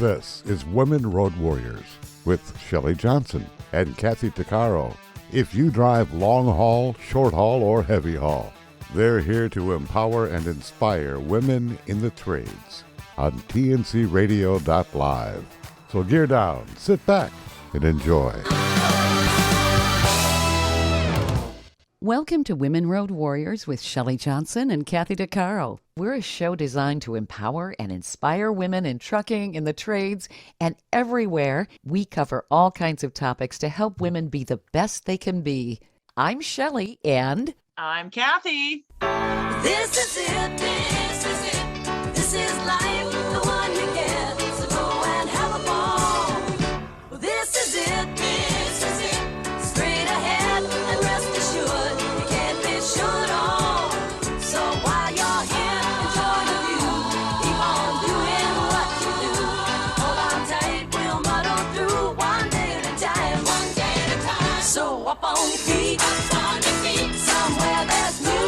This is Women Road Warriors with Shelley Johnson and Kathy Tuccaro. If you drive long haul, short haul, or heavy haul, they're here to empower and inspire women in the trades on tncradio.live. So gear down, sit back, and enjoy. Welcome to Women Road Warriors with Shelley Johnson and Kathy Tuccaro. We're a show designed to empower and inspire women in trucking, in the trades, and everywhere. We cover all kinds of topics to help women be the best they can be. I'm Shelley, and I'm Kathy. This is it, this is it, this is life, the one you get, so go and have a ball. This is it, straight ahead, and rest assured, you can't be sure at all. So while you're here, enjoy the view, keep on doing what you do. Hold on tight, we'll muddle through, one day at a time, one day at a time. So up on your feet, somewhere there's music.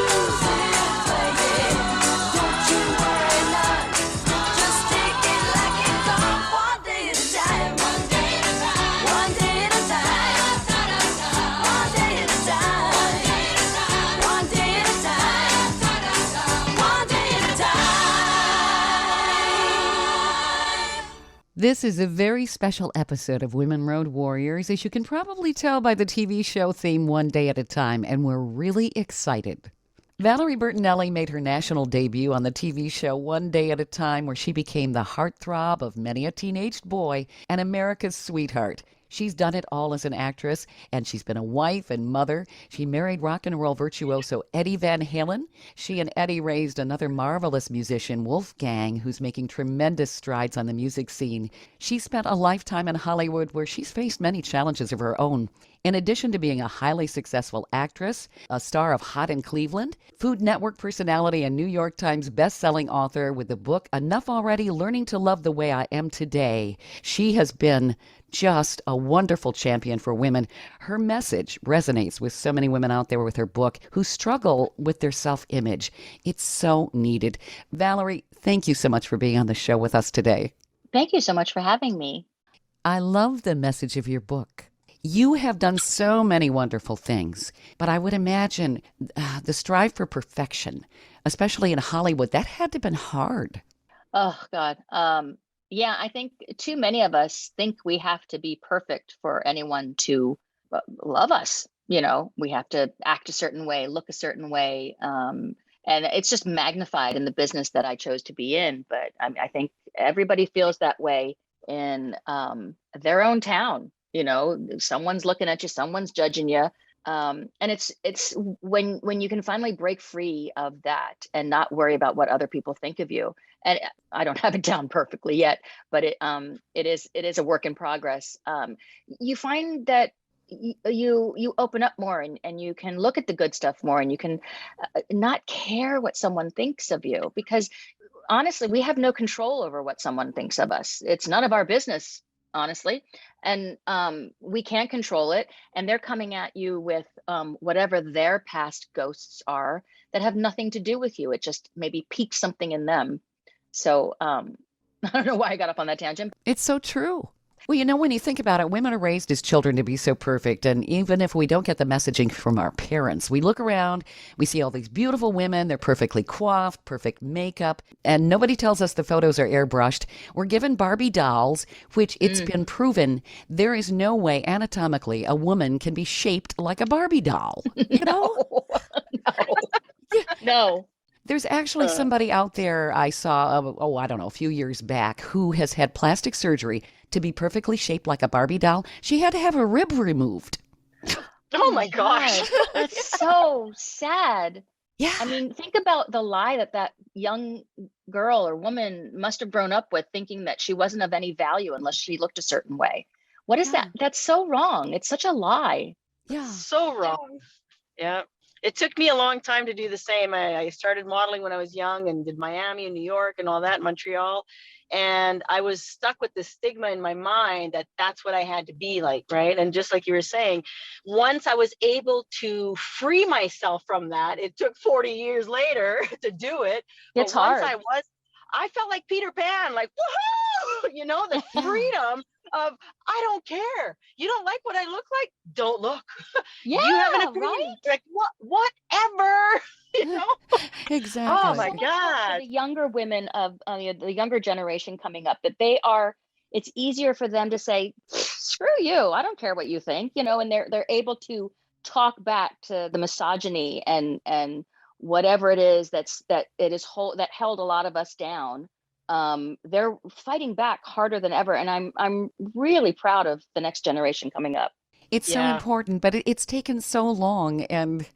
this is a very special episode of Women Road Warriors, as you can probably tell by the TV show theme One Day at a Time, and we're really excited. Valerie Bertinelli made her national debut on the TV show One Day at a Time, where she became the heartthrob of many a teenaged boy and America's sweetheart. She's done it all as an actress, and she's been a wife and mother. She married rock and roll virtuoso Eddie Van Halen. She and Eddie raised another marvelous musician, Wolfgang, who's making tremendous strides on the music scene. She spent a lifetime in Hollywood where she's faced many challenges of her own. In addition to being a highly successful actress, a star of Hot in Cleveland, Food Network personality, and New York Times best-selling author with the book Enough Already, Learning to Love the Way I Am Today, she has been just a wonderful champion for women. Her message resonates with so many women out there with her book who struggle with their self-image. It's so needed. Valerie, thank you so much for being on the show with us today. Thank you so much for having me. I love the message of your book. You have done so many wonderful things, but I would imagine the strive for perfection, especially in Hollywood, that had to have been hard. Oh, God. Yeah, I think too many of us think we have to be perfect for anyone to love us. You know, we have to act a certain way, look a certain way. And it's just magnified in the business that I chose to be in. But I think everybody feels that way in their own town. You know, someone's looking at you, someone's judging you. And it's when you can finally break free of that and not worry about what other people think of you. And I don't have it down perfectly yet, but it is a work in progress. You find that you open up more and you can look at the good stuff more, and you can not care what someone thinks of you, because honestly, we have no control over what someone thinks of us. It's none of our business, honestly. And we can't control it. And they're coming at you with whatever their past ghosts are that have nothing to do with you. It just maybe piques something in them. So I don't know why I got up on that tangent. It's so true. Well, you know, when you think about it, women are raised as children to be so perfect. And even if we don't get the messaging from our parents, we look around, we see all these beautiful women, they're perfectly coiffed, perfect makeup, and nobody tells us the photos are airbrushed. We're given Barbie dolls, which it's been proven there is no way anatomically a woman can be shaped like a Barbie doll. You know? No. There's actually somebody out there I saw, I don't know, a few years back, who has had plastic surgery to be perfectly shaped like a Barbie doll. She had to have a rib removed. Oh my gosh. That's so sad. Yeah. I mean, think about the lie that young girl or woman must have grown up with, thinking that she wasn't of any value unless she looked a certain way. What is that? That's so wrong. It's such a lie. Yeah. So wrong. Yeah. It took me a long time to do the same. I started modeling when I was young and did Miami and New York and all that, Montreal. And I was stuck with this stigma in my mind that that's what I had to be like, right? And just like you were saying, once I was able to free myself from that, it took 40 years later to do it. It's but once hard. I felt like Peter Pan, like, woohoo! the Yeah. freedom of, I don't care. You don't like what I look like? Don't look. Yeah, You have an opinion? right? Like, whatever. you know? Oh There's Exactly. my so much hope for God. the younger women of the younger generation coming up, that it's easier for them to say, screw you, I don't care what you think, and they're able to talk back to the misogyny and whatever it is that held a lot of us down. They're fighting back harder than ever, and I'm really proud of the next generation coming up. It's so Yeah. important, but it's taken so long. And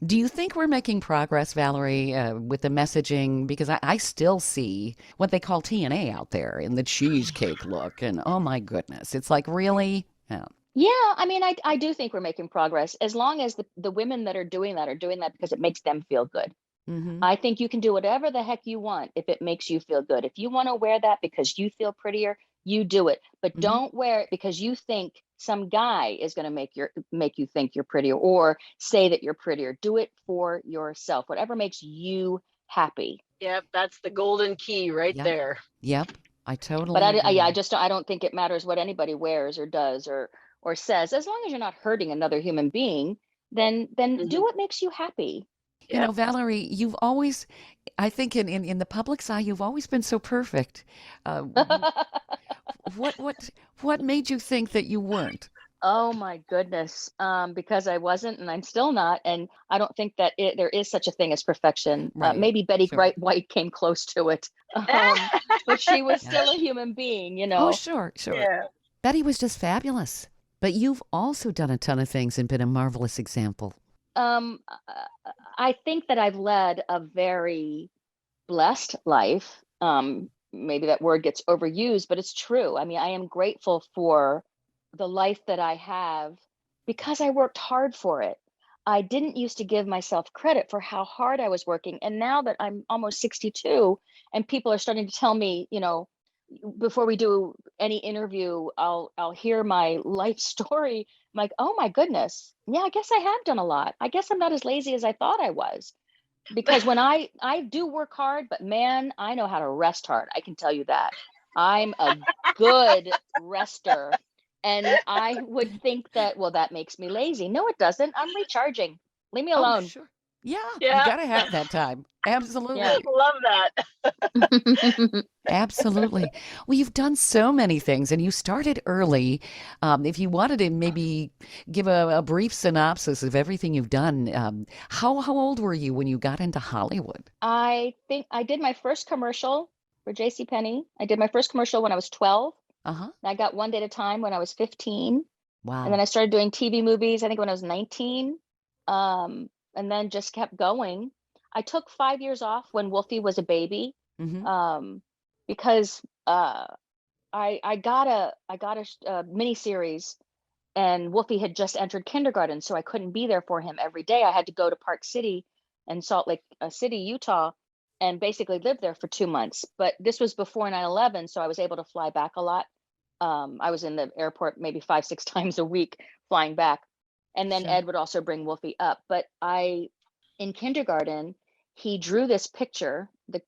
do you think we're making progress, Valerie, with the messaging? Because I still see what they call TNA out there in the cheesecake look. And oh my goodness, it's like, really? Yeah. Yeah, I mean, I do think we're making progress, as long as the women that are doing that because it makes them feel good. Mm-hmm. I think you can do whatever the heck you want if it makes you feel good. If you want to wear that because you feel prettier, you do it. But Mm-hmm. don't wear it because you think some guy is going to make you think you're prettier or say that you're prettier. Do it for yourself. Whatever makes you happy. Yep. That's the golden key right Yep. there. Yep. I But totally agree. I don't think it matters what anybody wears or does or says. As long as you're not hurting another human being, then do Mhm. what makes you happy. Yep. Valerie, you've always, I think in the public's eye, you've always been so perfect. Uh, what made you think that you weren't? Oh my goodness. Because I wasn't, and I'm still not. And I don't think that there is such a thing as perfection. Right. Maybe Betty Sure. White came close to it. But she was Yeah. still a human being. Oh, sure, sure. Yeah. Betty was just fabulous. But you've also done a ton of things and been a marvelous example. Um, I think that I've led a very blessed life. Maybe that word gets overused, but it's true. I mean, I am grateful for the life that I have because I worked hard for it. I didn't used to give myself credit for how hard I was working. And now that I'm almost 62 and people are starting to tell me, before we do any interview, I'll hear my life story. I'm like, oh my goodness. Yeah, I guess I have done a lot. I guess I'm not as lazy as I thought I was. Because when I do work hard, but man, I know how to rest hard. I can tell you that. I'm a good rester. And I would think that, well, that makes me lazy. No, it doesn't. I'm recharging. Leave me Oh, alone. sure. Yeah, you Yeah. got to have that time. Absolutely. Yeah. Love that. Absolutely. Well, you've done so many things and you started early. If you wanted to maybe give a brief synopsis of everything you've done, how old were you when you got into Hollywood? I think I did my first commercial for JCPenney. I did my first commercial when I was 12. Uh-huh. And I got One Day at a Time when I was 15. And then Wow. I started doing TV movies, I think when I was 19. And then just kept going. I took 5 years off when Wolfie was a baby, Mm-hmm. because I got a mini series, and Wolfie had just entered kindergarten, so I couldn't be there for him every day. I had to go to Park City and Salt Lake City, Utah, and basically live there for 2 months. But this was before 9/11, so I was able to fly back a lot. I was in the airport maybe 5, 6 times a week flying back. And then Sure. Ed would also bring Wolfie up. But in kindergarten, he drew this picture, the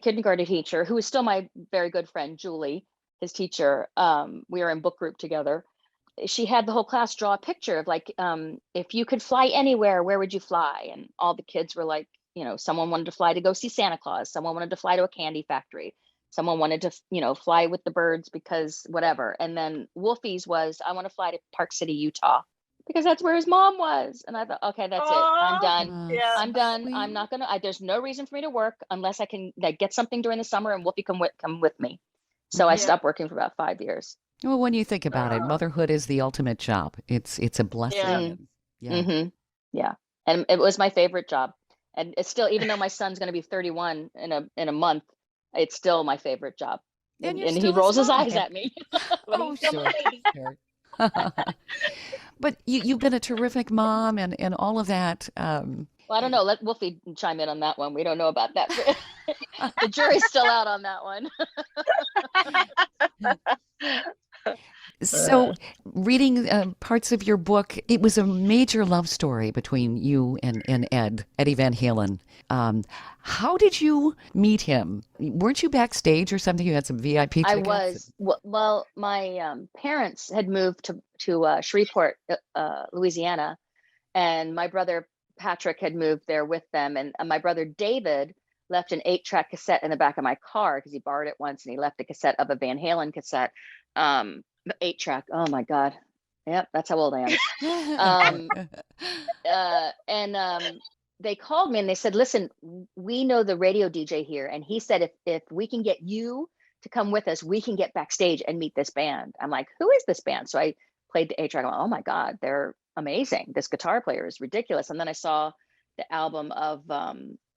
kindergarten teacher, who is still my very good friend, Julie, his teacher. We were in book group together. She had the whole class draw a picture of like, if you could fly anywhere, where would you fly? And all the kids were like, someone wanted to fly to go see Santa Claus. Someone wanted to fly to a candy factory. Someone wanted to, fly with the birds because whatever. And then Wolfie's was, I want to fly to Park City, Utah, because that's where his mom was. And I thought, okay, that's it. I'm Oh, done. yeah. I'm done. Sweet. I'm not gonna. There's no reason for me to work unless I can like get something during the summer and Wolfie come with me. So I Mhm. Yeah. stopped working for about 5 years. Well, when you think about it, Oh, motherhood is the ultimate job. It's a blessing. yeah. And yeah. Yeah, and it was my favorite job. And it's still, even though my son's going to be 31 in a month, it's still my favorite job. And you're And he still a rolls his smile. eyes at me. But Oh, he's still my sure. baby. Sure. But you've been a terrific mom and all of that. Well, I don't know. Let Wolfie chime in on that one. We don't know about that. The jury's still out on that one. So, reading parts of your book, it was a major love story between you and Eddie Van Halen. How did you meet him? Weren't you backstage or something? You had some VIP I tickets? was well. My parents had moved to Shreveport, Louisiana, and my brother Patrick had moved there with them. And my brother David left an 8-track cassette in the back of my car because he borrowed it once, and he left a cassette of a Van Halen cassette, 8-track. Oh my God, yep, that's how old I am. And they called me and they said, listen, we know the radio DJ here. And he said, if we can get you to come with us, we can get backstage and meet this band. I'm like, who is this band? So I played the 8-track. I'm like, oh my God, they're amazing. This guitar player is ridiculous. And then I saw the album of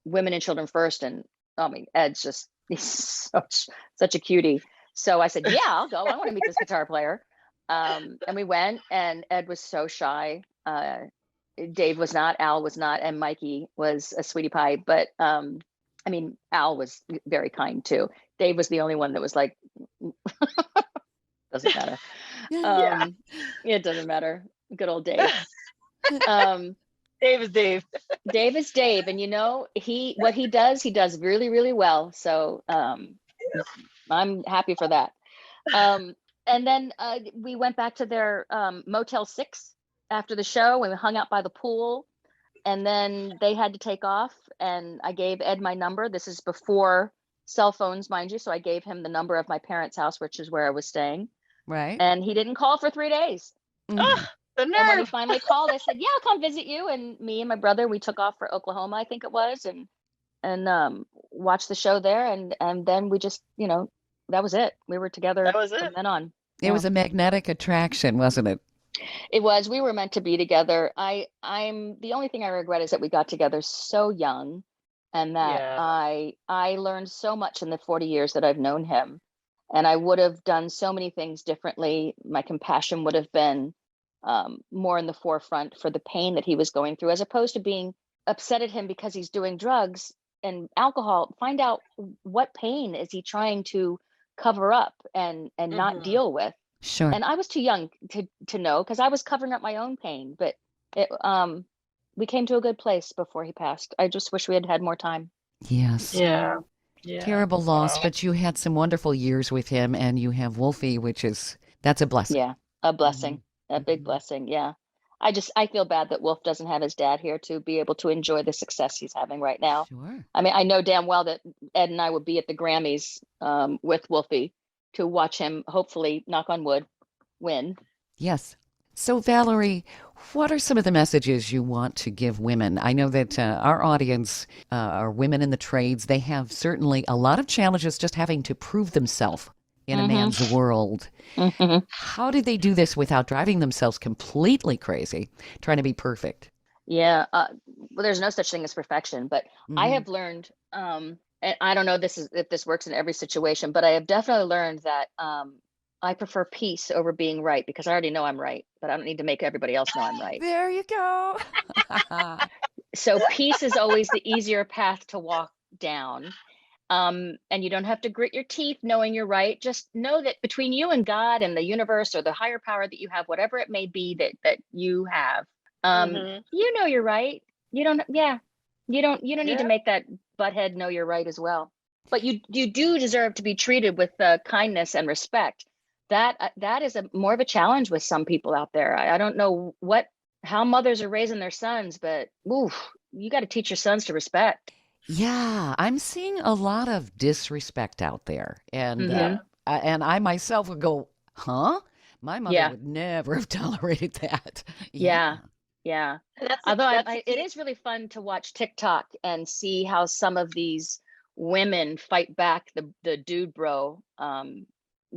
Women and Children First. And I mean, Ed's just, he's such a cutie. So I said, yeah, I'll go. I want to meet this guitar player. And we went, and Ed was so shy. Dave was not, Al was not, and Mikey was a sweetie pie. But I mean, Al was very kind too. Dave was the only one that was like, doesn't matter. It doesn't matter. Good old Dave. Dave is Dave. Dave is Dave, and you know, what he does really, really well. So I'm happy for that. And then we went back to their Motel 6 after the show, and we hung out by the pool. And then they had to take off, and I gave Ed my number. This is before cell phones, mind you. So I gave him the number of my parents' house, which is where I was staying. Right. And he didn't call for 3 days. Oh, the And when he nerve. finally called, I said, yeah, I'll come visit you. And me and my brother, we took off for Oklahoma, I think it was, and watched the show there. And then we just, you know, that was it. We were together That was from it. then on. It was a magnetic attraction, wasn't it? It was. We were meant to be together. I'm the only thing I regret is that we got together so young, and that Yeah. I learned so much in the 40 years that I've known him. And I would have done so many things differently. My compassion would have been more in the forefront for the pain that he was going through, as opposed to being upset at him because he's doing drugs and alcohol. Find out what pain is he trying to cover up and not deal with. Sure. And I was too young to know, because I was covering up my own pain. But we came to a good place before he passed. I just wish we had had more time. Yes. Yeah. Terrible loss, Wow. but you had some wonderful years with him, and you have Wolfie, that's a blessing. Yeah, a blessing, a big blessing. Yeah. I feel bad that Wolf doesn't have his dad here to be able to enjoy the success he's having right now. Sure. I mean, I know damn well that Ed and I would be at the Grammys with Wolfie to watch him, hopefully, knock on wood, win. Yes. So, Valerie, what are some of the messages you want to give women? I know that our audience are women in the trades. They have certainly a lot of challenges just having to prove themselves in a man's world. How do they do this without driving themselves completely crazy, trying to be perfect? Yeah. Well, there's no such thing as perfection, but I have learned, and I don't know if this works in every situation, but I have definitely learned that I prefer peace over being right, because I already know I'm right, but I don't need to make everybody else know I'm right. There you go. So peace is always the easier path to walk down. And you don't have to grit your teeth knowing you're right. Just know that between you and God and the universe, or the higher power that you have, whatever it may be that you have, you know you're right. You don't need to make that butthead know you're right as well. But you do deserve to be treated with kindness and respect. That is more of a challenge with some people out there. I don't know how mothers are raising their sons, but you got to teach your sons to respect. Yeah, I'm seeing a lot of disrespect out there. And I myself would go, huh? My mother would never have tolerated that. Yeah. Although it it is really fun to watch TikTok and see how some of these women fight back the dude bro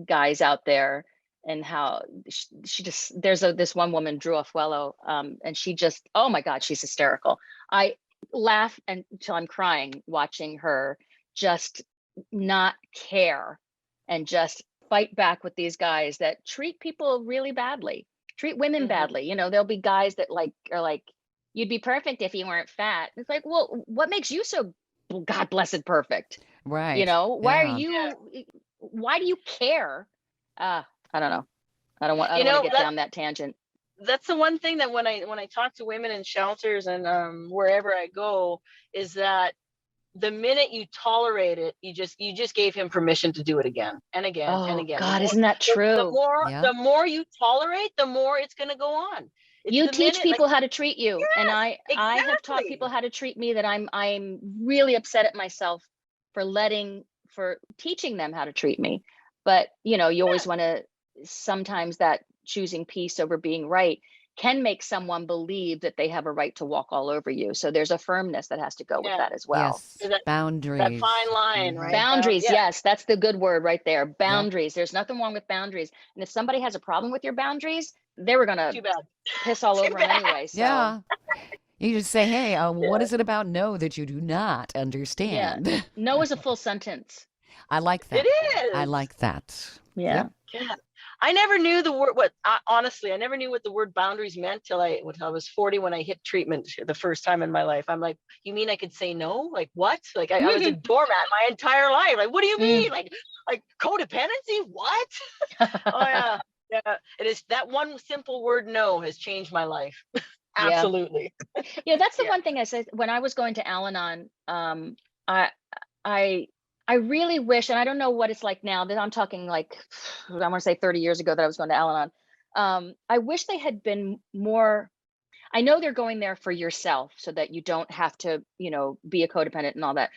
guys out there, and how she just, this one woman, Drew Afuelo, and she just, oh my God, she's hysterical. I laugh until I'm crying watching her just not care and just fight back with these guys that treat people really badly, treat women badly. You know, there'll be guys that are like, you'd be perfect if you weren't fat. It's like, well, what makes you so God blessed perfect? Right. You know, why do you care? I don't know. I don't want to get down that tangent. That's the one thing that when I talk to women in shelters and wherever I go, is that the minute you tolerate it, you just gave him permission to do it again and again and again. God, isn't that true? The more you tolerate, the more it's going to go on. You teach people how to treat you. Yes, and I have taught people how to treat me, that I'm really upset at myself for teaching them how to treat me. But, you always want to, sometimes that choosing peace over being right can make someone believe that they have a right to walk all over you. So there's a firmness that has to go with that as well. Yes, boundaries. That fine line, right? Boundaries, yes, that's the good word right there. Boundaries. There's nothing wrong with boundaries. And if somebody has a problem with your boundaries, they were gonna piss all over them anyway. So. Yeah. You just say, hey, what is it about no that you do not understand? Yeah. No is a full sentence. I like that. It is. I like that. Yeah. Yeah. I never knew the word, honestly, I never knew what the word boundaries meant till I was 40 when I hit treatment the first time in my life. I'm like, you mean I could say no? Like what? Like I was a doormat my entire life. Like, what do you mean? Like codependency? What? Oh yeah. Yeah. It is that one simple word no has changed my life. Absolutely. Yeah, that's the one thing I said when I was going to Al-Anon. I really wish, and I don't know what it's like now, that I'm talking like, I want to say 30 years ago that I was going to Al-Anon. I wish they had been more, I know they're going there for yourself so that you don't have to, be a codependent and all that.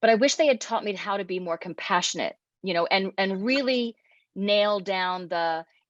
But I wish they had taught me how to be more compassionate, and really nail down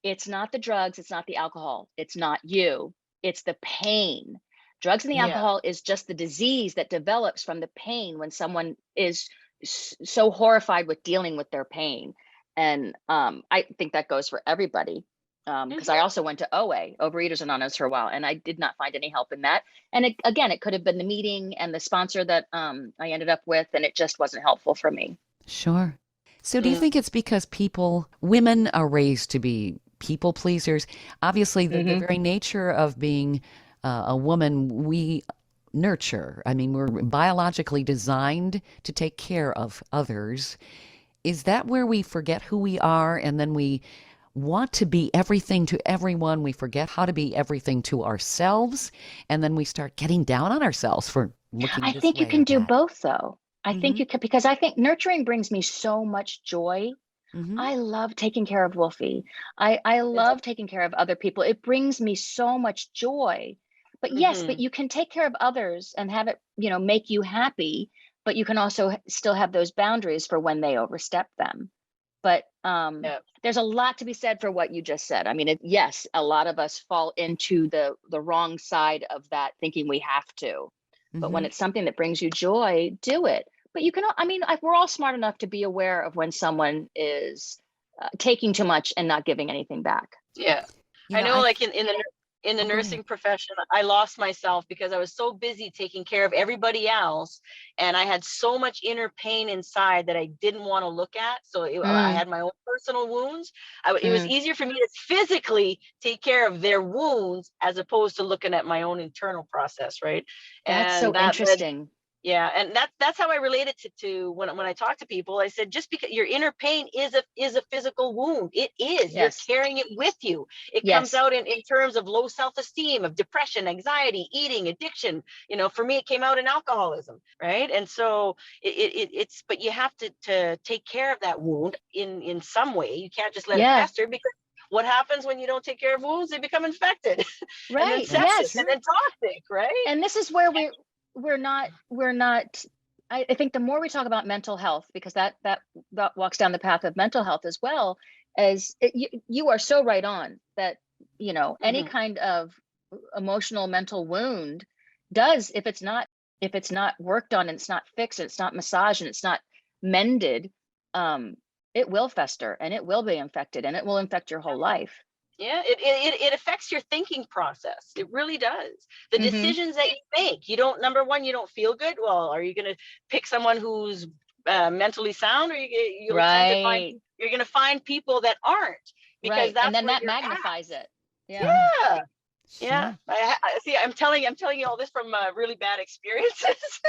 it's not the drugs, it's not the alcohol, it's not you, it's the pain. Drugs and the alcohol is just the disease that develops from the pain when someone is so horrified with dealing with their pain. And I think that goes for everybody, because I also went to OA, Overeaters Anonymous, for a while, and I did not find any help in that. And it could have been the meeting and the sponsor that I ended up with, and it just wasn't helpful for me. Sure. So do you think it's because women are raised to be people pleasers? Obviously, the very nature of being a woman, we nurture. I mean, we're biologically designed to take care of others. Is that where we forget who we are, and then we want to be everything to everyone? We forget how to be everything to ourselves, and then we start getting down on ourselves for looking. I think you can do both, though. I think you can, because I think nurturing brings me so much joy. I love taking care of Wolfie. I love taking care of other people. It brings me so much joy. But yes, but you can take care of others and have it, make you happy, but you can also still have those boundaries for when they overstep them. But there's a lot to be said for what you just said. I mean, yes, a lot of us fall into the wrong side of that, thinking we have to. But when it's something that brings you joy, do it. But you can, we're all smart enough to be aware of when someone is taking too much and not giving anything back. Yeah. I know, like in the nursing profession, I lost myself because I was so busy taking care of everybody else. And I had so much inner pain inside that I didn't want to look at. So I had my own personal wounds. It was easier for me to physically take care of their wounds as opposed to looking at my own internal process. Right. That's so interesting. Yeah, and that's how I relate it to when I talk to people. I said, just because your inner pain is a physical wound, it is. Yes. You're carrying it with you. It comes out in terms of low self-esteem, of depression, anxiety, eating, addiction. For me, it came out in alcoholism, right? And so it's but you have to take care of that wound in some way. You can't just let it fester, because what happens when you don't take care of wounds? They become infected, right? And then sepsis, and then toxic, right? And this is where we're not I think the more we talk about mental health, because that walks down the path of mental health as well, as you are so right on that, any kind of emotional mental wound does, if it's not worked on and it's not fixed and it's not massaged and it's not mended, it will fester and it will be infected and it will infect your whole life. Yeah, it affects your thinking process. It really does. The decisions that you make, number one, you don't feel good. Well, are you going to pick someone who's mentally sound, or you're going to find people that aren't, because that's, and then that magnifies it. Yeah. I see. I'm telling you all this from really bad experiences.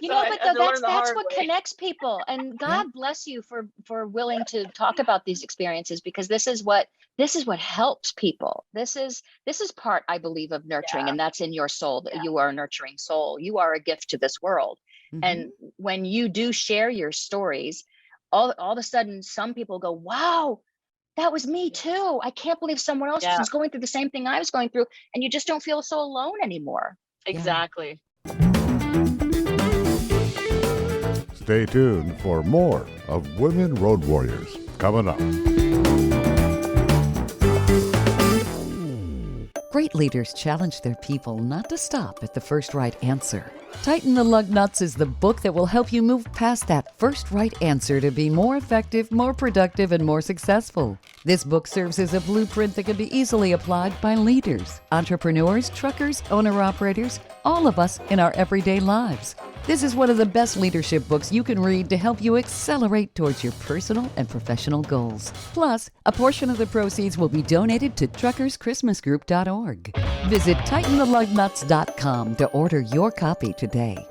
So I But had to learn the that's hard what way. connects people. And God bless you for willing to talk about these experiences, because this is what helps people. This is part, I believe, of nurturing, Yeah. and that's in your soul, that you are a nurturing soul. You are a gift to this world. And when you do share your stories, all of a sudden some people go, wow, that was me too. I can't believe someone else Yeah. is going through the same thing I was going through. And you just don't feel so alone anymore. Exactly. Stay tuned for more of Women Road Warriors coming up. Great leaders challenge their people not to stop at the first right answer. Tighten the Lug Nuts is the book that will help you move past that first right answer to be more effective, more productive, and more successful. This book serves as a blueprint that can be easily applied by leaders, entrepreneurs, truckers, owner-operators, all of us in our everyday lives. This is one of the best leadership books you can read to help you accelerate towards your personal and professional goals. Plus, a portion of the proceeds will be donated to truckerschristmasgroup.org. Visit TightenTheLugNuts.com to order your copy today.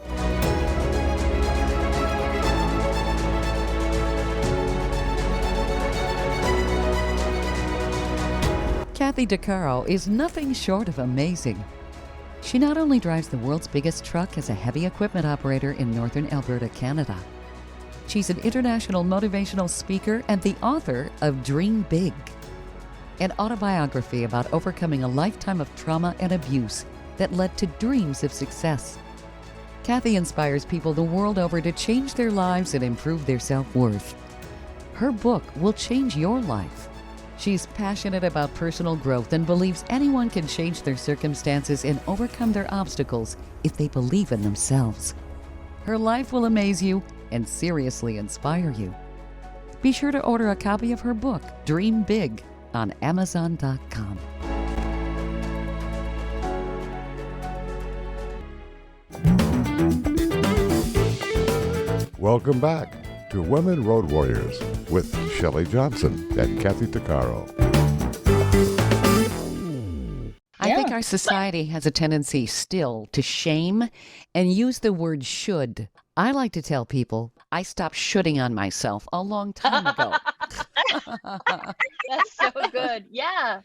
Kathy DeCaro is nothing short of amazing. She not only drives the world's biggest truck as a heavy equipment operator in northern Alberta, Canada. She's an international motivational speaker and the author of Dream Big, an autobiography about overcoming a lifetime of trauma and abuse that led to dreams of success. Kathy inspires people the world over to change their lives and improve their self-worth. Her book will change your life. She's passionate about personal growth and believes anyone can change their circumstances and overcome their obstacles if they believe in themselves. Her life will amaze you and seriously inspire you. Be sure to order a copy of her book, Dream Big, on Amazon.com. Welcome back to Women Road Warriors with Shelley Johnson and Kathy DeCaro. I think our society has a tendency still to shame and use the word should. I like to tell people I stopped shoulding on myself a long time ago. That's so good. Yeah.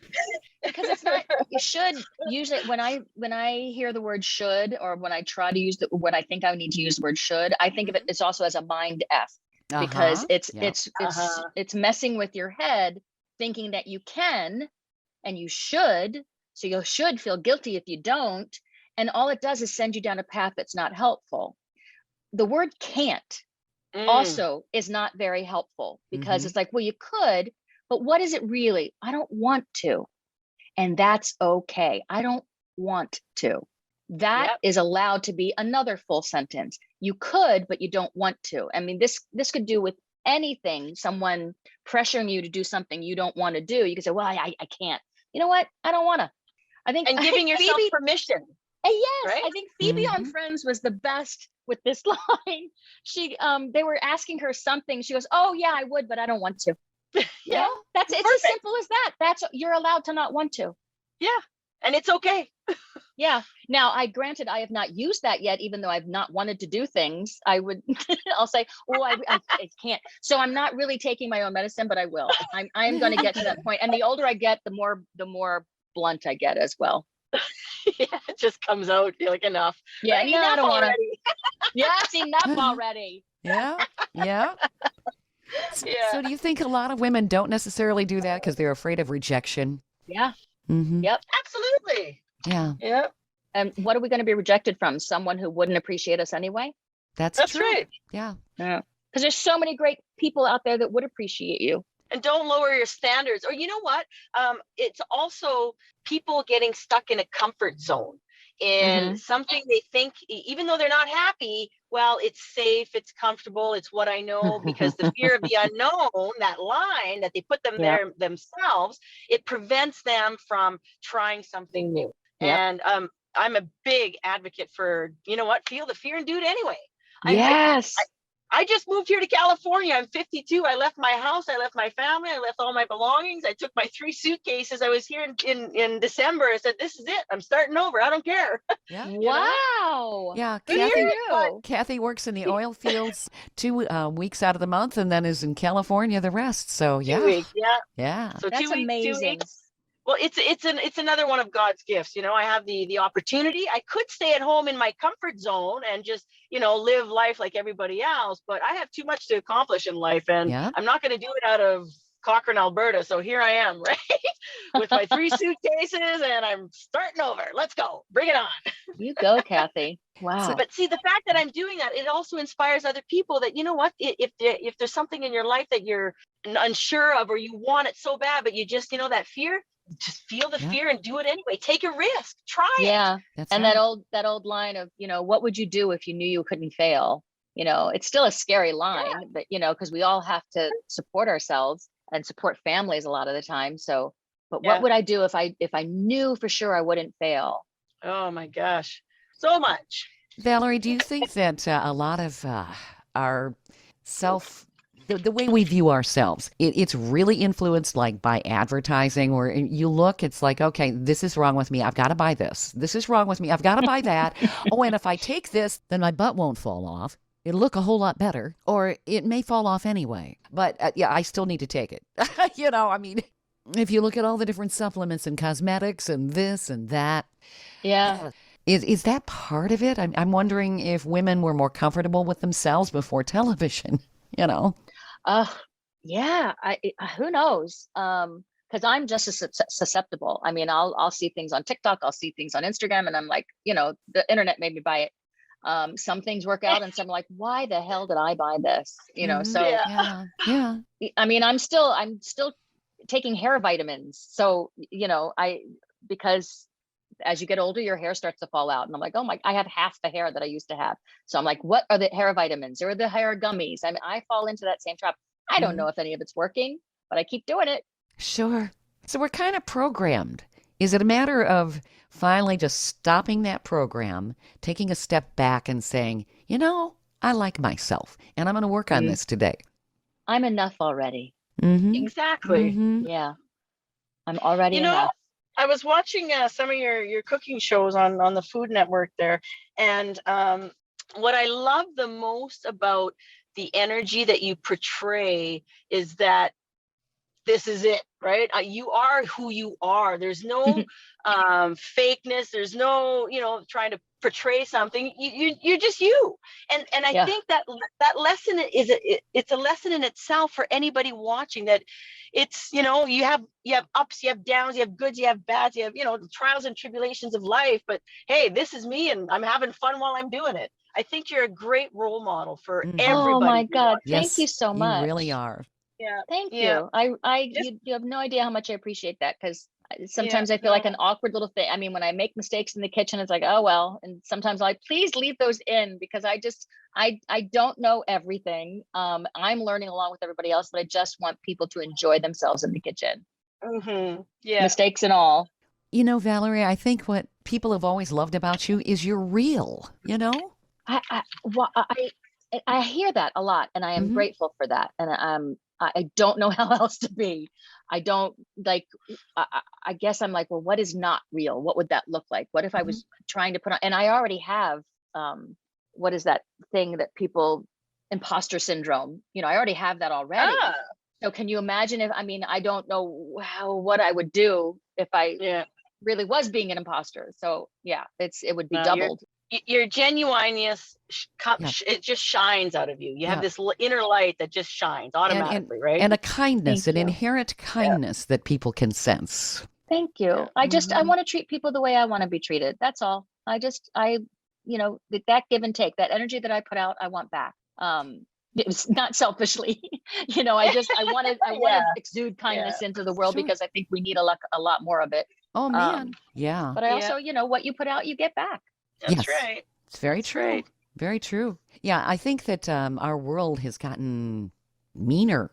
Because it's not, you should usually, when I hear the word should, or when I try to use when I think I need to use the word should, I think of it as also as a mind F, because it's messing with your head, thinking that you can and you should. So you should feel guilty if you don't. And all it does is send you down a path that's not helpful. The word can't also is not very helpful, because it's like, well, you could, but what is it really? I don't want to. And that's okay. I don't want to. That is allowed to be another full sentence. You could, but you don't want to. I mean, this could do with anything. Someone pressuring you to do something you don't want to do. You can say, well, I can't. You know what? I don't want to. And giving yourself permission. Yes, right? I think Phoebe on Friends was the best with this line. She, they were asking her something. She goes, "Oh yeah, I would, but I don't want to." You know, it's as simple as that. You're allowed to not want to. Yeah, and it's okay. Yeah. Now, granted, I have not used that yet, even though I've not wanted to do things. I would, I'll say, "Oh, I can't." So I'm not really taking my own medicine, but I will. I'm going to get to that point. And the older I get, the more blunt I get as well. Yeah, it just comes out. You're like, enough. Yeah, Like, no, I don't want to. yeah, Yes, enough already. Yeah. So do you think a lot of women don't necessarily do that because they're afraid of rejection? Yeah. Mm-hmm. Yep. Absolutely. Yeah. Yeah. And what are we going to be rejected from? Someone who wouldn't appreciate us anyway? That's true. Right. Yeah. Yeah. Because there's so many great people out there that would appreciate you. And don't lower your standards. Or you know what? It's also people getting stuck in a comfort zone in something they think, even though they're not happy, well, it's safe, it's comfortable, it's what I know, because the fear of the unknown, that line that they put them there themselves, it prevents them from trying something new. And I'm a big advocate for, you know what, feel the fear and do it anyway. Yes. I just moved here to California. I'm 52. I left my house. I left my family. I left all my belongings. I took my 3 suitcases. I was here in December. I said, this is it. I'm starting over. I don't care. Yeah. know? Wow. Yeah, Good for Kathy. you. Kathy works in the oil fields 2 weeks out of the month, and then is in California the rest. So 2 yeah, weeks. Yeah. yeah. So That's 2 weeks, 2 amazing. weeks. Well, it's another one of God's gifts. I have the opportunity. I could stay at home in my comfort zone and just, live life like everybody else, but I have too much to accomplish in life, and Yeah. I'm not going to do it out of Cochrane, Alberta. So here I am, right? With my 3 suitcases, and I'm starting over. Let's go. Bring it on. You go, Kathy. Wow. But see, the fact that I'm doing that, it also inspires other people that, what, if there's something in your life that you're unsure of, or you want it so bad, but you just, that fear, just feel the Yeah. fear and do it anyway. Take a risk. Try it. Yeah. That's And right. that old line of, what would you do if you knew you couldn't fail? It's still a scary line, but because we all have to support ourselves and support families a lot of the time. So, but Yeah. what would I do if I knew for sure I wouldn't fail? Oh my gosh. So much. Valerie, do you think that a lot of our the way we view ourselves, it's really influenced like by advertising, where you look, it's like, okay, this is wrong with me. I've got to buy this. This is wrong with me. I've got to buy that. Oh, and if I take this, then my butt won't fall off. It'll look a whole lot better, or it may fall off anyway. But yeah, I still need to take it. I mean, if you look at all the different supplements and cosmetics and this and that. Yeah. Is that part of it? I'm wondering if women were more comfortable with themselves before television, Yeah. Who knows? Because I'm just as susceptible. I mean, I'll see things on TikTok, I'll see things on Instagram, and I'm like, the internet made me buy it. Some things work out, and some like, why the hell did I buy this? So Yeah. I mean, I'm still taking hair vitamins. So, because as you get older, your hair starts to fall out. And I'm like, oh my, I have half the hair that I used to have. So I'm like, what are the hair vitamins or the hair gummies? I mean, I fall into that same trap. I don't know if any of it's working, but I keep doing it. Sure. So we're kind of programmed. Is it a matter of finally just stopping that program, taking a step back and saying, I like myself and I'm going to work on this today? I'm enough already. Mm-hmm. Exactly. Mm-hmm. Yeah. I'm already enough. I was watching some of your cooking shows on the Food Network there. And what I love the most about the energy that you portray is that this is it, right? You are who you are. There's no fakeness. There's no, trying to portray something. You're just you. And I think that lesson it's a lesson in itself for anybody watching, that it's, you have ups, you have downs, you have goods, you have bads, you have, the trials and tribulations of life. But hey, this is me, and I'm having fun while I'm doing it. I think you're a great role model for everybody. Oh my God. Yes, Thank you so much. You really are. Yeah. Thank Yeah. you. You have no idea how much I appreciate that, because sometimes I feel like an awkward little thing. I mean, when I make mistakes in the kitchen, it's like, oh, well, and sometimes I'm like, please leave those in, because I don't know everything. I'm learning along with everybody else, but I just want people to enjoy themselves in the kitchen. Mm-hmm. Yeah. Mistakes and all. Valerie, I think what people have always loved about you is you're real, I hear that a lot, and I am grateful for that. And I don't know how else to be. I don't like, I guess I'm like, well, what is not real? What would that look like? What if I was trying to put on, and I already have, what is that thing that people, imposter syndrome, I already have that already. So can you imagine I don't know what I would do if I really was being an imposter. So yeah, it would be doubled. Your genuineness, it just shines out of you. You have this inner light that just shines automatically, right? And a kindness, an inherent kindness that people can sense. Thank you. Yeah. I want to treat people the way I want to be treated. That's all. That give and take, that energy that I put out, I want back. It's not selfishly, I want to exude kindness into the world, because I think we need a lot more of it. Oh man. Yeah. But I also, what you put out, you get back. That's right. It's very true. Right. Very true. Yeah, I think that our world has gotten meaner.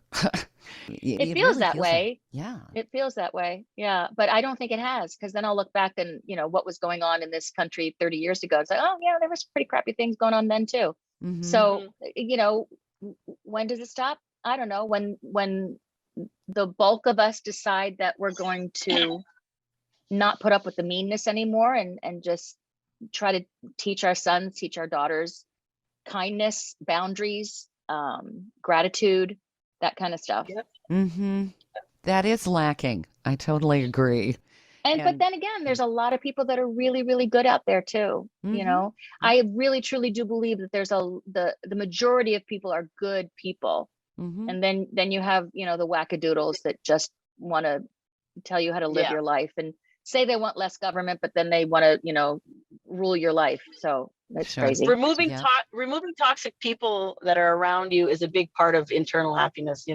It feels that way. Yeah. It feels that way. Yeah. But I don't think it has, because then I'll look back and, what was going on in this country 30 years ago. It's like, oh, yeah, there was pretty crappy things going on then too. Mm-hmm. So, when does it stop? I don't know. When the bulk of us decide that we're going to not put up with the meanness anymore, and just try to teach our sons, teach our daughters kindness, boundaries, gratitude, that kind of stuff. Yep. Mm-hmm. That is lacking. I totally agree. But then again, there's a lot of people that are really, really good out there too. You know, I really truly do believe that there's the majority of people are good people. And then you have, the wackadoodles that just want to tell you how to live your life and say they want less government, but then they want to, rule your life. So that's crazy. Removing toxic people that are around you is a big part of internal happiness.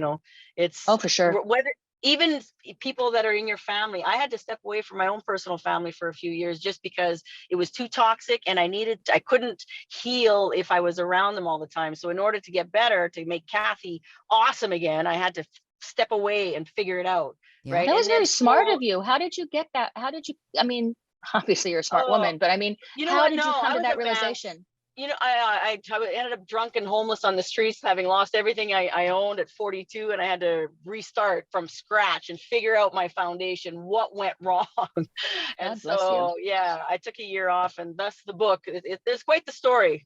It's for sure. Whether even people that are in your family. I had to step away from my own personal family for a few years just because it was too toxic, and I couldn't heal if I was around them all the time. So in order to get better, to make Kathy awesome again, I had to step away and figure it out. Yeah. Right. That was very smart of you. How did you get that? Obviously you're a smart woman, but how did you come to that realization? I ended up drunk and homeless on the streets, having lost everything I owned at 42, and I had to restart from scratch and figure out my foundation, what went wrong. And so, I took a year off, and thus the book. It's quite the story,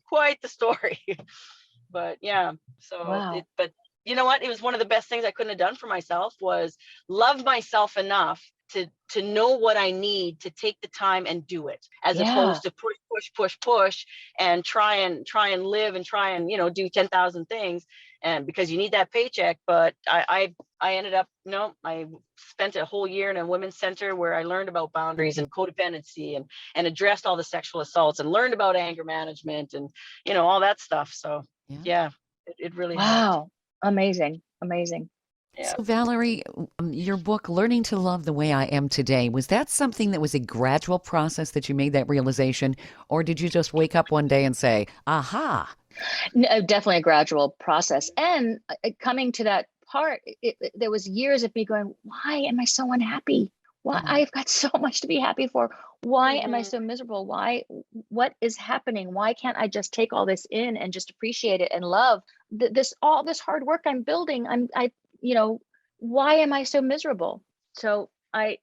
But wow. but you know what? It was one of the best things I couldn't have done for myself, was love myself enough to know what I need to take the time and do it, as opposed to push and try and live and try and, do 10,000 things. And because you need that paycheck. But I ended up, I spent a whole year in a women's center where I learned about boundaries and codependency and addressed all the sexual assaults and learned about anger management and, all that stuff. So it really helped. Amazing. Yeah. So Valerie, your book, Learning to Love the Way I Am Today, was that something that was a gradual process that you made that realization, or did you just wake up one day and say, aha? No, definitely a gradual process. And coming to that part, there was years of me going, why am I so unhappy? Why I've got so much to be happy for. Why am I so miserable? What is happening? Why can't I just take all this in and just appreciate it and love all this hard work I'm building? Why am I so miserable? So I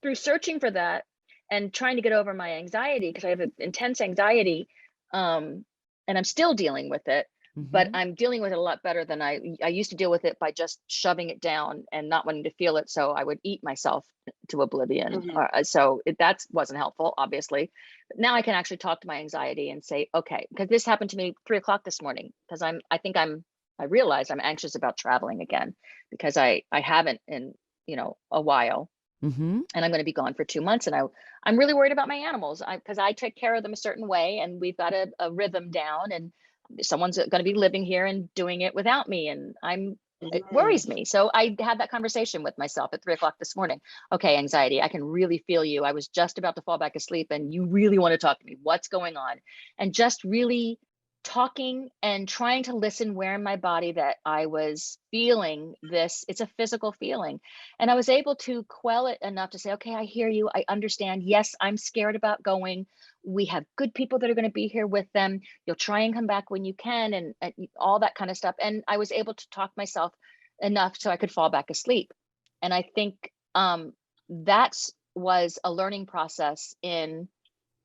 through searching for that and trying to get over my anxiety, because I have intense anxiety, and I'm still dealing with it, but I'm dealing with it a lot better than I used to deal with it by just shoving it down and not wanting to feel it. So I would eat myself to oblivion. That wasn't helpful, obviously. But now I can actually talk to my anxiety and say, okay, because this happened to me 3:00 this morning, because I realized I'm anxious about traveling again, because I haven't in, a while. And I'm going to be gone for 2 months. And I'm really worried about my animals, because I take care of them a certain way, and we've got a rhythm down, and someone's going to be living here and doing it without me. And it worries me. So I had that conversation with myself at 3:00 this morning. Okay, anxiety, I can really feel you. I was just about to fall back asleep, and you really want to talk to me. What's going on? And just really talking and trying to listen where in my body that I was feeling this. It's a physical feeling. And I was able to quell it enough to say, okay, I hear you. I understand. Yes, I'm scared about going. We have good people that are going to be here with them. You'll try and come back when you can, and all that kind of stuff. And I was able to talk myself enough so I could fall back asleep. And I think that was a learning process in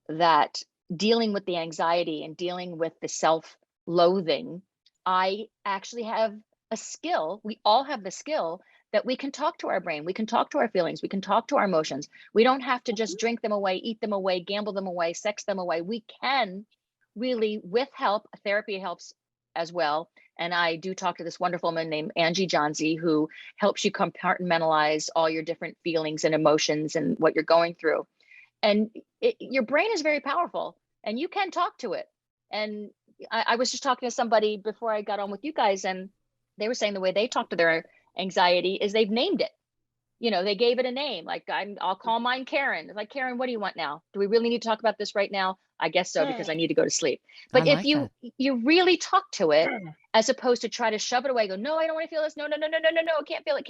that, dealing with the anxiety and dealing with the self-loathing. I actually have a skill. We all have the skill that we can talk to our brain. We can talk to our feelings. We can talk to our emotions. We don't have to just drink them away, eat them away, gamble them away, sex them away. We can really, with help, therapy helps as well. And I do talk to this wonderful woman named Angie Johnsey, who helps you compartmentalize all your different feelings and emotions and what you're going through. And your brain is very powerful, and you can talk to it. And I was just talking to somebody before I got on with you guys, and they were saying the way they talk to their anxiety is they've named it. They gave it a name. Like, I'll call mine Karen. It's like, Karen, what do you want now? Do we really need to talk about this right now? I guess so, because I need to go to sleep. But if you really talk to it, as opposed to try to shove it away, go, no, I don't want to feel this. No, can't feel it.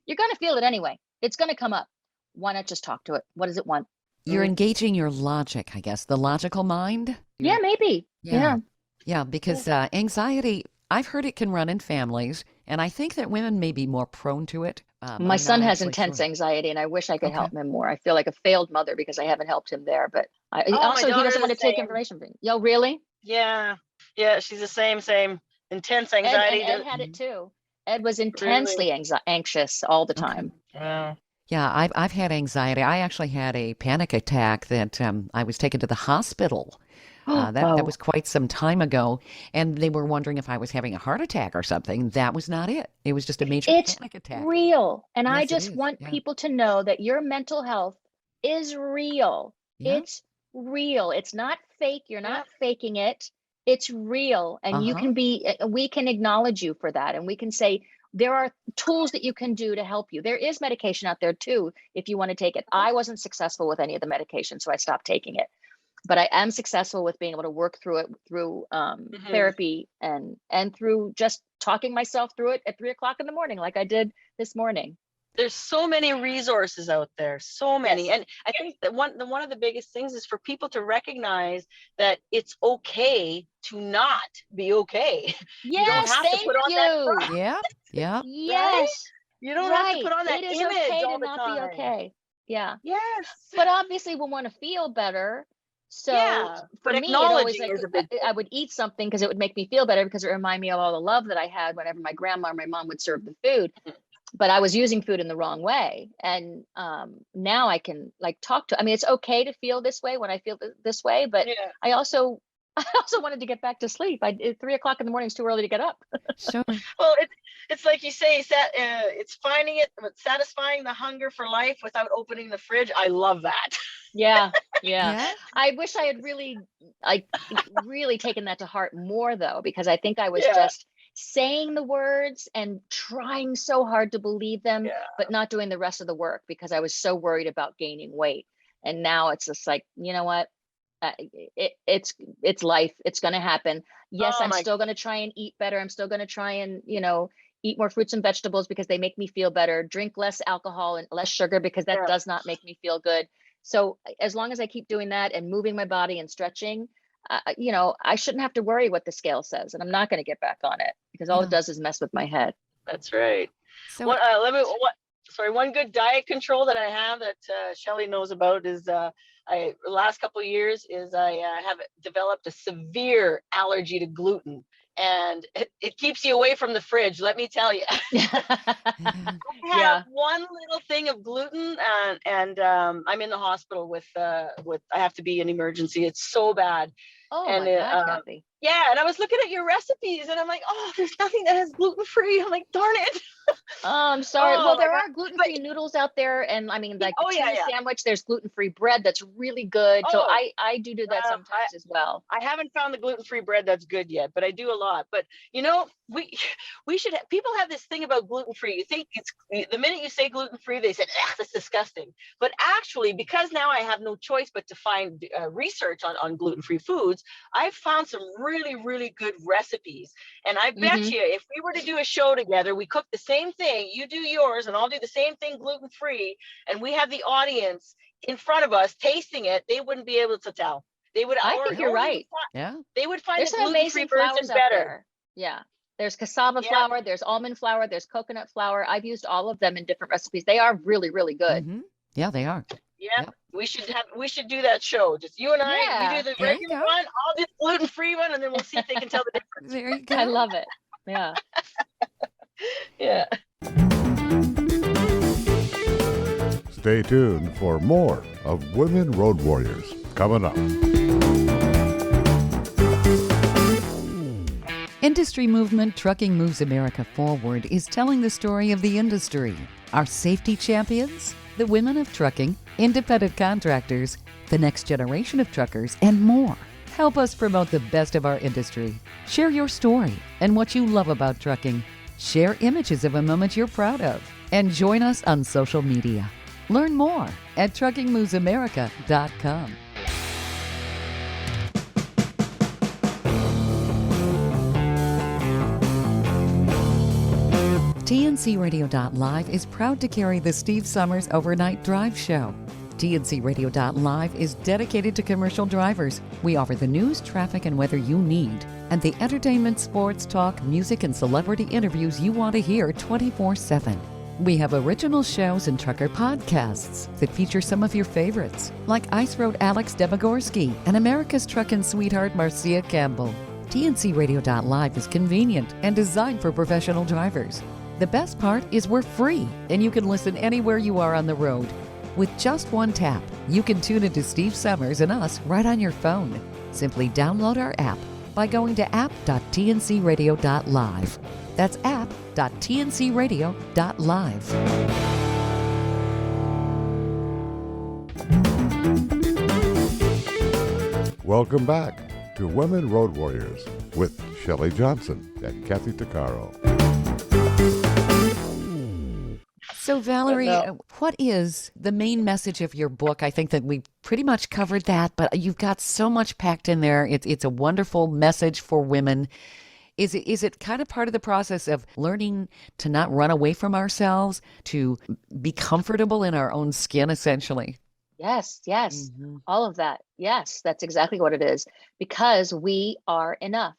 You're going to feel it anyway. It's going to come up. Why not just talk to it? What does it want? You're engaging your logic, I guess, the logical mind. Yeah, maybe. Yeah. Yeah, because anxiety, I've heard it can run in families, and I think that women may be more prone to it. My I'm son not has actually intense sure. anxiety, and I wish I could Okay. help him more. I feel like a failed mother because I haven't helped him there. But Oh, my also, he daughter doesn't the want to take same. information from me. Yo, really? Yeah. Yeah, she's the same. Intense Ed anxiety. Ed had it too. Ed was Really? intensely anxious all the Okay. time. Wow. Yeah, I've had anxiety. I actually had a panic attack that I was taken to the hospital. That was Oh, quite some time ago, and they were wondering if I was having a heart attack or something. That was not it. It was just a major it's panic attack. real. And I Yes, it just is. want Yeah. people to know that your mental health is real. Yeah. It's real. It's not fake. You're Yeah. not faking it. It's real. And you Uh-huh. can we can acknowledge you for that. And we can say, there are tools that you can do to help you. There is medication out there too, if you want to take it. I wasn't successful with any of the medication, so I stopped taking it. But I am successful with being able to work through it through therapy and through just talking myself through it at 3 o'clock in the morning, like I did this morning. There's so many resources out there, so many. Yes. And I think that one of the biggest things is for people to recognize that it's okay to not be okay. You don't Yes, have to thank put on that you. front, Yeah. Yeah. Yes, you don't have to right. put on that It is image okay all to the not be time. okay. Yeah. Yes. But obviously we want to feel better. So Yeah, for but me, it always acknowledging is a big I would eat something because it would make me feel better because it reminded me of all the love that I had whenever my grandma or my mom would serve the food. But I was using food in the wrong way. And now I can like talk to, I mean, it's okay to feel this way when I feel this way, but yeah. I also wanted to get back to sleep. 3 o'clock in the morning is too early to get up. Sure. Well, it's like you say, it's finding it, satisfying the hunger for life without opening the fridge. I love that. Yeah. Yeah. I wish I had really taken that to heart more though, because I think I was Yeah. just saying the words and trying so hard to believe them, Yeah. but not doing the rest of the work because I was so worried about gaining weight. And now it's just like, you know what? It's life. It's going to happen. Yes, Oh I'm my still going to try and eat better. I'm still going to try and, eat more fruits and vegetables because they make me feel better. Drink less alcohol and less sugar because that Yeah. does not make me feel good. So as long as I keep doing that and moving my body and stretching, I shouldn't have to worry what the scale says, and I'm not going to get back on it because all No. it does is mess with my head. That's right. So One good diet control that I have that Shelley knows about is the last couple of years is I have developed a severe allergy to gluten, and it keeps you away from the fridge. Let me tell you. I Yeah. have one little thing of gluten, and I'm in the hospital with I have to be in emergency. It's so bad. Oh And my God, Kathy. yeah, and I was looking at your recipes, and I'm like, oh, there's nothing that has gluten free. I'm like, darn it. I'm sorry. Oh Well, my there God. are gluten-free noodles out there, and I mean, like the Oh yeah, tuna yeah. sandwich. There's gluten-free bread that's really good. So Oh, I do that I sometimes as well. I haven't found the gluten-free bread that's good yet, but I do a lot. But we should people have this thing about gluten-free. You think it's the minute you say gluten-free, they said, that's disgusting. But actually, because now I have no choice but to find research on gluten-free foods, I've found some really, really good recipes. And I bet you if we were to do a show together, we cook the same thing, you do yours and I'll do the same thing gluten-free, and we have the audience in front of us tasting it, they wouldn't be able to tell. They would. I think you're right. yeah. They would find There's the some gluten-free amazing version flours out better. there. Yeah. There's cassava Yeah. flour, there's almond flour, there's coconut flour. I've used all of them in different recipes. They are really, really good. Mm-hmm. Yeah, they are. Yeah, Yep. we should do that show. Just you and I. Yeah. You do the There you regular go. one. I'll do the gluten-free one, and then we'll see if they can tell the difference. There you go. I love it. Yeah. Yeah. Stay tuned for more of Women Road Warriors coming up. Industry movement Trucking Moves America Forward is telling the story of the industry. Our safety champions, the women of trucking, independent contractors, the next generation of truckers, and more. Help us promote the best of our industry. Share your story and what you love about trucking. Share images of a moment you're proud of. And join us on social media. Learn more at truckingmovesamerica.com. TNCRadio.live is proud to carry the Steve Summers Overnight Drive Show. TNCRadio.live is dedicated to commercial drivers. We offer the news, traffic, and weather you need, and the entertainment, sports, talk, music, and celebrity interviews you want to hear 24/7. We have original shows and trucker podcasts that feature some of your favorites, like Ice Road Alex Debogorski and America's Truckin' Sweetheart Marcia Campbell. TNCRadio.live is convenient and designed for professional drivers. The best part is we're free, and you can listen anywhere you are on the road. With just one tap, you can tune into Steve Summers and us right on your phone. Simply download our app by going to app.tncradio.live. That's app.tncradio.live. Welcome back to Women Road Warriors with Shelley Johnson and Kathy Tuccaro. So, Valerie, what is the main message of your book? I think that we pretty much covered that, but you've got so much packed in there. It's a wonderful message for women. Is it kind of part of the process of learning to not run away from ourselves, to be comfortable in our own skin, essentially? Yes, yes. Mm-hmm. All of that. Yes, that's exactly what it is. Because we are enough.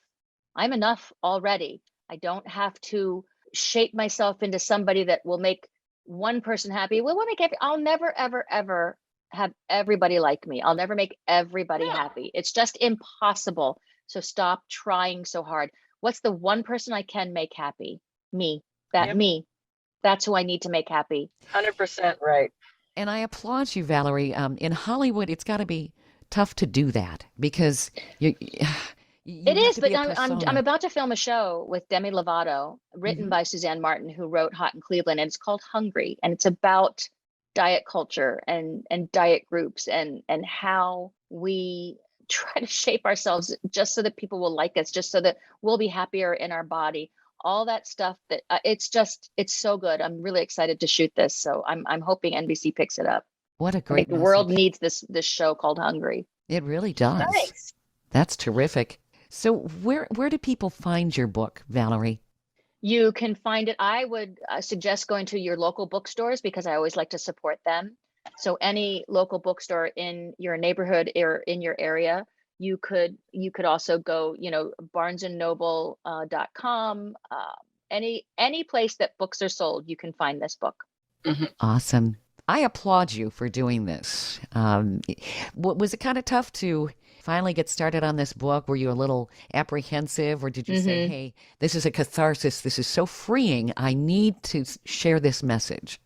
I'm enough already. I don't have to shape myself into somebody that will make one person happy. I'll never, ever, ever have everybody like me. I'll never make everybody happy. It's just impossible. So stop trying so hard. What's the one person I can make happy? Me. Me. That's who I need to make happy. 100% right. And I applaud you, Valerie. In Hollywood, it's got to be tough to do that because you it is, but I'm persona. about to film a show with Demi Lovato, written Mhm. by Suzanne Martin, who wrote Hot in Cleveland, and it's called Hungry, and it's about diet culture and diet groups and how we try to shape ourselves just so that people will like us, just so that we'll be happier in our body. All that stuff that it's so good. I'm really excited to shoot this, so I'm hoping NBC picks it up. What a I great think the world message. needs this show called Hungry. It really does. Nice. That's terrific. So where do people find your book, Valerie? You can find it. I would suggest going to your local bookstores because I always like to support them. So any local bookstore in your neighborhood or in your area, you could also go, barnesandnoble.com, any place that books are sold, you can find this book. Awesome. I applaud you for doing this. Was it kind of tough to finally get started on this book? Were you a little apprehensive, or did you say, hey, this is a catharsis, this is so freeing, I need to share this message?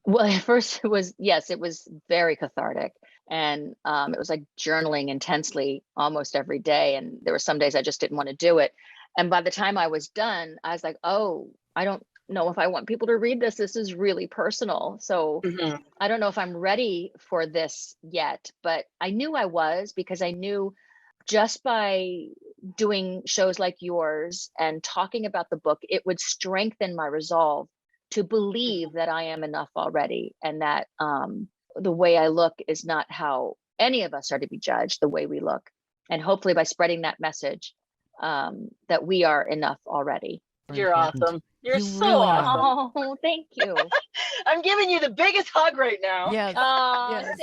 Well, at first it was very cathartic. And it was like journaling intensely almost every day. And there were some days I just didn't want to do it. And by the time I was done, I was like, oh, I don't know if I want people to read this. This is really personal. So I don't know if I'm ready for this yet, but I knew I was, because I knew just by doing shows like yours and talking about the book, it would strengthen my resolve to believe that I am enough already, and that the way I look is not how any of us are to be judged, the way we look. And hopefully by spreading that message, that we are enough already. You're awesome. You're You so really are. awesome. Oh, thank you. I'm giving you the biggest hug right now. Yes. Oh, Yes.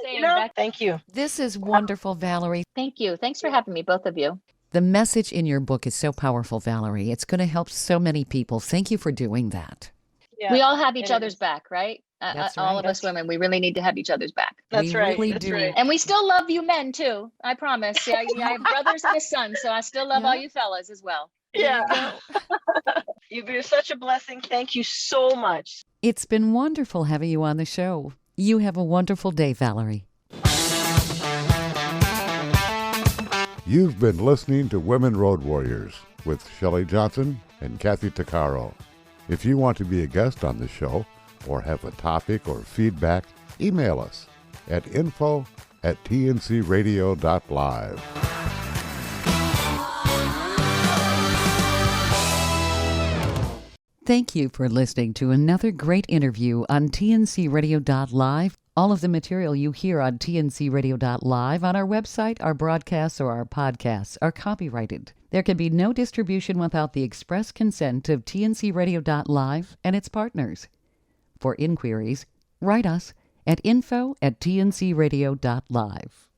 same. Thank you. This is wonderful, Valerie. Thank you. Thanks for having me, both of you. The message in your book is so powerful, Valerie. It's going to help so many people. Thank you for doing that. Yeah, We all have each it other's is. back, right? That's All right. of us women, we really need to have each other's back. That's We right. really That's do. right. And we still love you men too. I promise. Yeah, I have brothers and a son, so I still love all Yeah. you fellas as well. Yeah. You've been such a blessing. Thank you so much. It's been wonderful having you on the show. You have a wonderful day, Valerie. You've been listening to Women Road Warriors with Shelley Johnson and Kathy Tuccaro. If you want to be a guest on the show or have a topic or feedback, email us at info@tncradio.live. Thank you for listening to another great interview on tncradio.live. All of the material you hear on tncradio.live on our website, our broadcasts, or our podcasts are copyrighted. There can be no distribution without the express consent of tncradio.live and its partners. For inquiries, write us at info@tncradio.live.